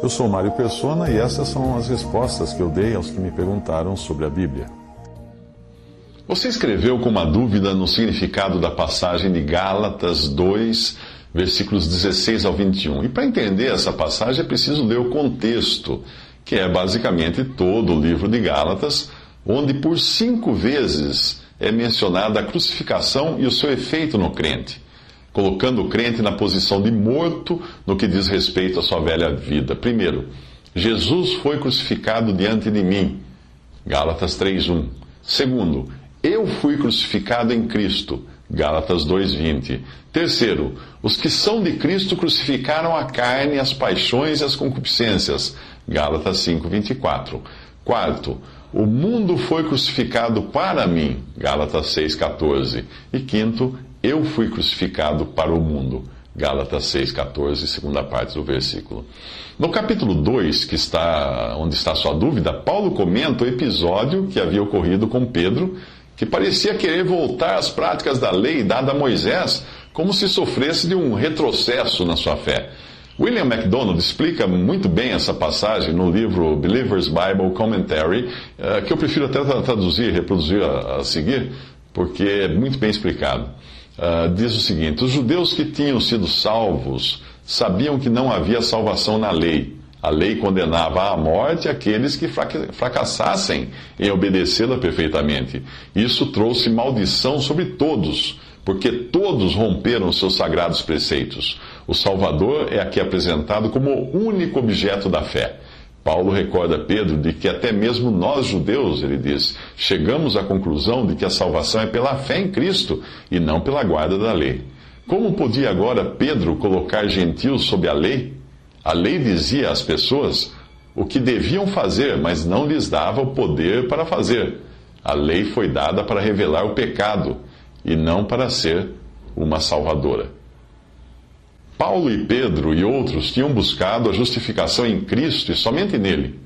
Eu sou Mário Persona e essas são as respostas que eu dei aos que me perguntaram sobre a Bíblia. Você escreveu com uma dúvida no significado da passagem de Gálatas 2, versículos 16 ao 21. E para entender essa passagem é preciso ler o contexto, que é basicamente todo o livro de Gálatas, onde por 5 vezes é mencionada a crucificação e o seu efeito no crente, colocando o crente na posição de morto no que diz respeito à sua velha vida. Primeiro, Jesus foi crucificado diante de mim. Gálatas 3:1. Segundo, eu fui crucificado em Cristo. Gálatas 2:20. Terceiro, os que são de Cristo crucificaram a carne, as paixões e as concupiscências. Gálatas 5:24. Quarto, o mundo foi crucificado para mim. Gálatas 6:14. E quinto, eu fui crucificado para o mundo. Gálatas 6:14, segunda parte do versículo. No capítulo 2, onde está a sua dúvida, Paulo comenta o episódio que havia ocorrido com Pedro, que parecia querer voltar às práticas da lei dada a Moisés, como se sofresse de um retrocesso na sua fé. William MacDonald explica muito bem essa passagem no livro Believer's Bible Commentary, que eu prefiro até traduzir e reproduzir a seguir, porque é muito bem explicado. Diz o seguinte: os judeus que tinham sido salvos sabiam que não havia salvação na lei. A lei condenava à morte aqueles que fracassassem em obedecê-la perfeitamente. Isso trouxe maldição sobre todos, porque todos romperam seus sagrados preceitos. O Salvador é aqui apresentado como o único objeto da fé. Paulo recorda Pedro de que até mesmo nós judeus, ele diz, chegamos à conclusão de que a salvação é pela fé em Cristo e não pela guarda da lei. Como podia agora Pedro colocar gentios sob a lei? A lei dizia às pessoas o que deviam fazer, mas não lhes dava o poder para fazer. A lei foi dada para revelar o pecado e não para ser uma salvadora. Paulo e Pedro e outros tinham buscado a justificação em Cristo e somente nele.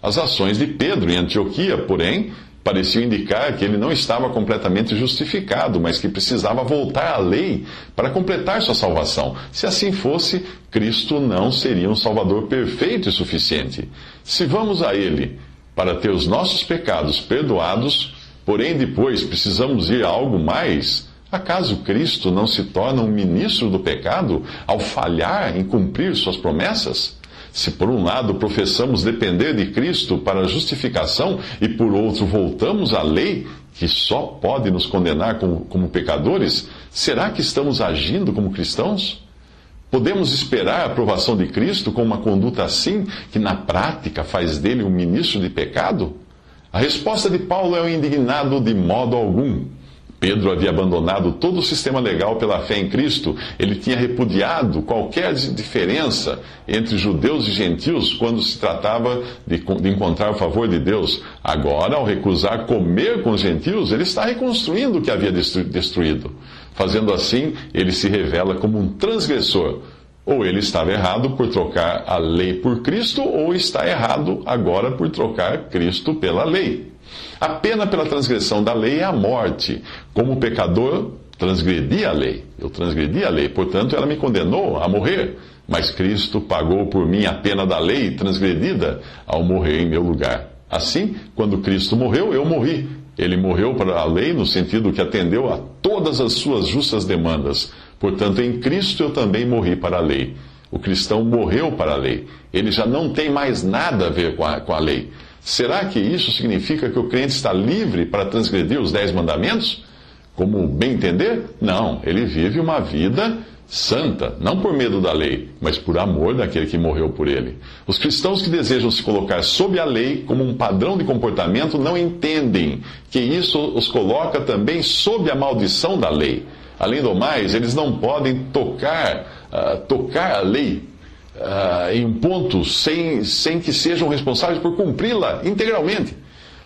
As ações de Pedro em Antioquia, porém, pareciam indicar que ele não estava completamente justificado, mas que precisava voltar à lei para completar sua salvação. Se assim fosse, Cristo não seria um Salvador perfeito e suficiente. Se vamos a Ele para ter os nossos pecados perdoados, porém depois precisamos ir a algo mais, acaso Cristo não se torna um ministro do pecado ao falhar em cumprir suas promessas? Se por um lado professamos depender de Cristo para a justificação e por outro voltamos à lei, que só pode nos condenar como pecadores, será que estamos agindo como cristãos? Podemos esperar a aprovação de Cristo com uma conduta assim, que na prática faz dele um ministro de pecado? A resposta de Paulo é o indignado de modo algum. Pedro havia abandonado todo o sistema legal pela fé em Cristo. Ele tinha repudiado qualquer diferença entre judeus e gentios quando se tratava de encontrar o favor de Deus. Agora, ao recusar comer com os gentios, ele está reconstruindo o que havia destruído. Fazendo assim, ele se revela como um transgressor. Ou ele estava errado por trocar a lei por Cristo, ou está errado agora por trocar Cristo pela lei. A pena pela transgressão da lei é a morte. Como pecador, transgredi a lei. Eu transgredi a lei, portanto, ela me condenou a morrer. Mas Cristo pagou por mim a pena da lei transgredida ao morrer em meu lugar. Assim, quando Cristo morreu, eu morri. Ele morreu para a lei no sentido que atendeu a todas as suas justas demandas. Portanto, em Cristo eu também morri para a lei. O cristão morreu para a lei. Ele já não tem mais nada a ver com a lei. Será que isso significa que o crente está livre para transgredir os 10 mandamentos? Como bem entender? Não, ele vive uma vida santa, não por medo da lei, mas por amor daquele que morreu por ele. Os cristãos que desejam se colocar sob a lei como um padrão de comportamento não entendem que isso os coloca também sob a maldição da lei. Além do mais, eles não podem tocar a lei em um ponto sem que sejam responsáveis por cumpri-la integralmente.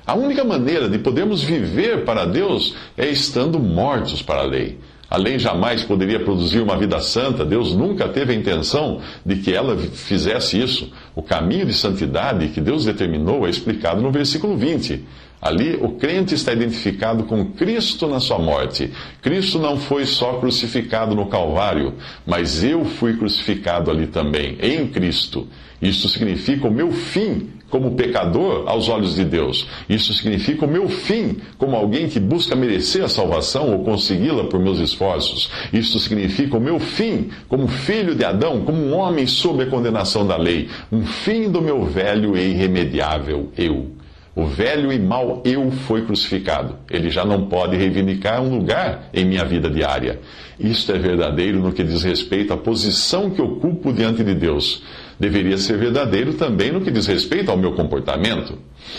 A única maneira de podermos viver para Deus é estando mortos para a lei. A lei jamais poderia produzir uma vida santa. Deus nunca teve a intenção de que ela fizesse isso. O caminho de santidade que Deus determinou é explicado no versículo 20. Ali, o crente está identificado com Cristo na sua morte. Cristo não foi só crucificado no Calvário, mas eu fui crucificado ali também, em Cristo. Isso significa o meu fim como pecador aos olhos de Deus. Isso significa o meu fim como alguém que busca merecer a salvação ou consegui-la por meus esforços. Isso significa o meu fim como filho de Adão, como um homem sob a condenação da lei. Um fim do meu velho e irremediável eu. O velho e mau eu foi crucificado. Ele já não pode reivindicar um lugar em minha vida diária. Isto é verdadeiro no que diz respeito à posição que ocupo diante de Deus. Deveria ser verdadeiro também no que diz respeito ao meu comportamento.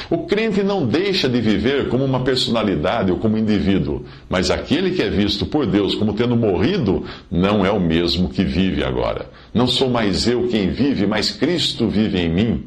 O crente não deixa de viver como uma personalidade ou como indivíduo, mas aquele que é visto por Deus como tendo morrido não é o mesmo que vive agora. Não sou mais eu quem vive, mas Cristo vive em mim.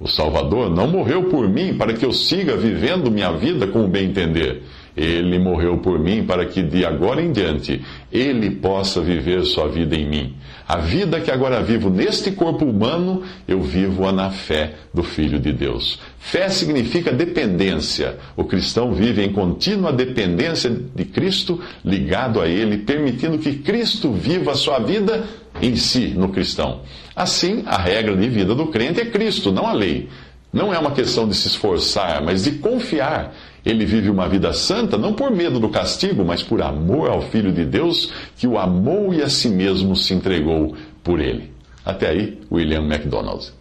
O Salvador não morreu por mim para que eu siga vivendo minha vida como bem entender. Ele morreu por mim para que de agora em diante Ele possa viver sua vida em mim. A vida que agora vivo neste corpo humano, eu vivo-a na fé do Filho de Deus. Fé significa dependência. O cristão vive em contínua dependência de Cristo, ligado a Ele, permitindo que Cristo viva a sua vida em si, no cristão. Assim, a regra de vida do crente é Cristo, não a lei. Não é uma questão de se esforçar, mas de confiar. Ele vive uma vida santa, não por medo do castigo, mas por amor ao Filho de Deus, que o amou e a si mesmo se entregou por ele. Até aí, William MacDonald.